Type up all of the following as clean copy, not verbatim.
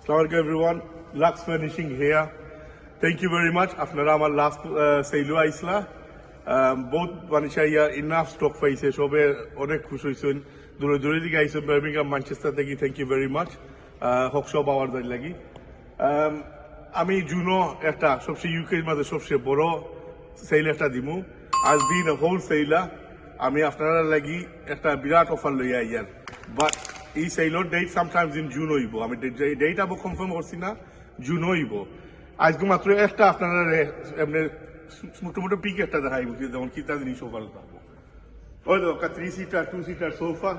Assalamualaikum everyone. Lux Furnishing here. Thank you very much. আপনারা আমার last সেলও আইসলা বহুত মানুষের ইয়া ইনাফ স্টক পাইছে সবে অনেক খুশি হয়েছেন দূরে দূরে দিকে আইসেন বার্মিংহাম ম্যানচেস্টার থেকে থ্যাংক ইউ ভেরি মাচ হক সব পাওয়ার দাঁড়িয়ে লাগি আমি জুনো একটা সবচেয়ে ইউকের মাঝে সবচেয়ে বড় সেল একটা দিমু আজ বিন হোল সেলা আমি আপনারা লাগি একটা বিরাট অফার লইয়া ইয়ার বাট এই Sailor date sometimes in June হইব আমি ডেট আবো কনফার্ম করছি না জুন হইব আজকে মাত্র একটা আপনারা এমনি মোটামুটি পিক একটা দেখাইব যেমন কি তা জিনিস অফার পাবো ওই তো 3 সিটার 2 সিটার সোফা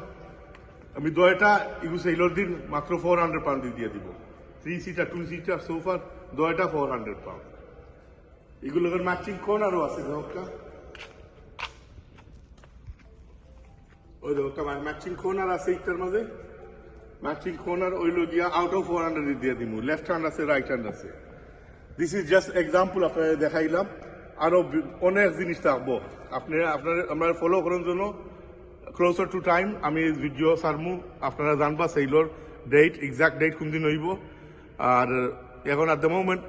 আমি দয়টা এগুলো সেলর দিন মাত্র 400 পাউন্ড দিয়ে দিব 3 সিটার 2 সিটার সোফা দয়টা 400 পাউন্ড এগুলোর ম্যাচিং কর্নারও আছে দরকা ওই দরকা ম্যাচিং কর্নার আছে একটার মধ্যে ম্যাচিং কর্নার ওইলো গিয়া আউট অফ 400 দিয়ে দিব লেফট হ্যান্ড আছে রাইট হ্যান্ড আছে দিস ইজ জাস্ট এক্সাম্পল আপনাদের দেখাইলাম আরো অনেক জিনিস থাকবো আপনারা ফলো করার জন্য ক্লোজার টু টাইম আমি ভিডিও সারমু আপনারা জানবা সেইলোর ডেট এক্সাক্ট ডেট কোন দিন হইব আর এখন at the moment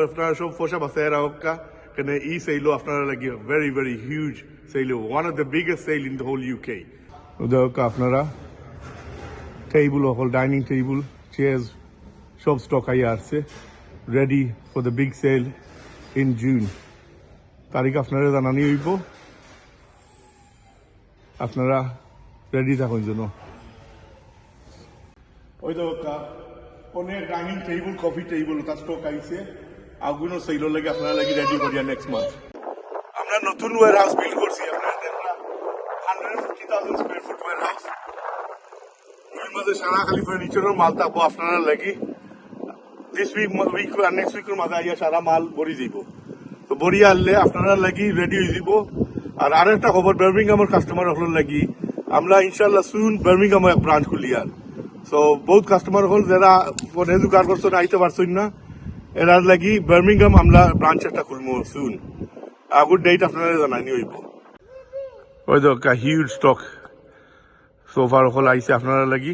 আপনারা সব ফসা বাসে রাখা কেন এই সেইলো আপনারা লাগি ভেরি ভেরি হিউজ সেইলো one of the biggest sale in the whole UK ওদের আপনারা table whole dining table chairs সব স্টক আইয়া আসছে ready for the big sale in June. তারিখ আপনারা জানানি হইব আপনারা রেডি থাকুন জন্য ওই তো অনেক ডাইনিং টেবিল কফি টেবিল তার স্টক আইছে আগুনো সেইলো লাগে আপনারা লাগি রেডি করিয়া নেক্সট মান্থ আমরা নতুন ওয়ার হাউস বিল্ড করছি আপনারা দেখরা 150,000 স্কয়ার ফুট ওয়ার হাউস এর মধ্যে সারা খালি ফার্নিচারের মাল থাকবো আপনারা লাগি this week R next week এর মাঝে আইয়া সারা মাল ভরি দিব তো ভরি আনলে আপনারা লাগি রেডি হয়ে যাব আর আরেকটা খবর বার্মিংহামের কাস্টমার হল লাগি আমরা ইনশাআল্লাহ সুন বার্মিংহামে এক ব্রাঞ্চ খুলি আর সো বহুত কাস্টমার হল যারা ফোনে দোকান করছেন আইতে পারছেন না এরার লাগি বার্মিংহাম আমরা ব্রাঞ্চ একটা খুলবো সুন আগুর ডেট আপনারা জানানি হইব ওই তো হিউজ স্টক সোফার হল আইছে আপনারা লাগি